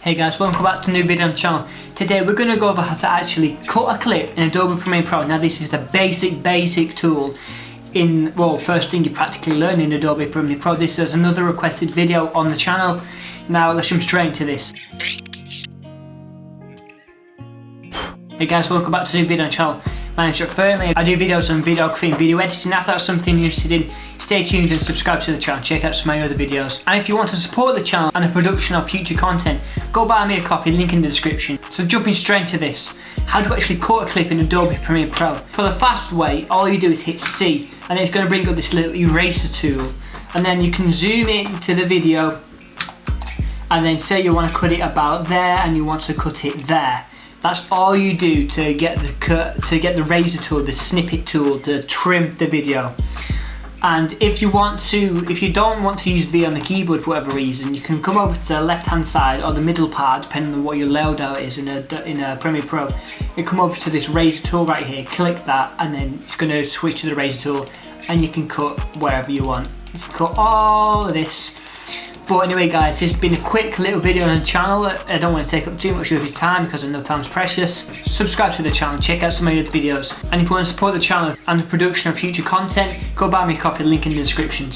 Hey guys, welcome back to a new video on the channel. Today we're going to go over how to actually cut a clip in Adobe Premiere Pro. Now this is the basic tool in, well, first thing you practically learn in Adobe Premiere Pro. This is another requested video on the channel. Now let's jump straight into this. Hey guys, welcome back to a new video on the channel. My name's Jack.F. I do videos on videography and video editing. If that's something you're interested in, stay tuned and subscribe to the channel. Check out some of my other videos. And if you want to support the channel and the production of future content, go buy me a copy, link in the description. So jumping straight into this, how to actually cut a clip in Adobe Premiere Pro. For the fast way, all you do is hit C, and it's going to bring up this little eraser tool. And then you can zoom into the video, and then say you want to cut it about there, and you want to cut it there. That's all you do to get the razor tool, the snippet tool, to trim the video. And if you don't want to use V on the keyboard for whatever reason, you can come over to the left hand side or the middle part, depending on what your layout is in a Premiere Pro. You come over to this razor tool right here, click that, and then it's going to switch to the razor tool, and you can cut wherever you want. You can cut all of this. But anyway guys, this has been a quick little video on the channel. I don't want to take up too much of your time because I know time's precious. Subscribe to the channel, check out some of my other videos. And if you want to support the channel and the production of future content, go buy me a coffee, link in the description.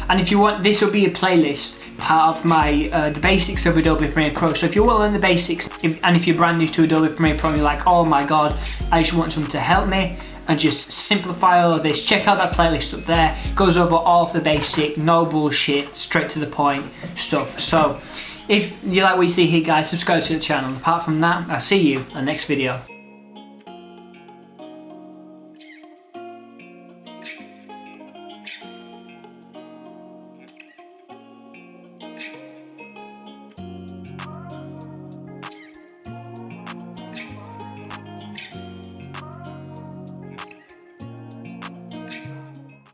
And if you want, this will be a playlist, part of my the basics of Adobe Premiere Pro. So if you want to learn the basics, and if you're brand new to Adobe Premiere Pro and you're like, oh my god, I just want someone to help me and just simplify all of this, check out that playlist up there. It goes over all of the basic, no bullshit, straight to the point stuff. So if you like what you see here guys, subscribe to the channel. Apart from that, I'll see you in the next video.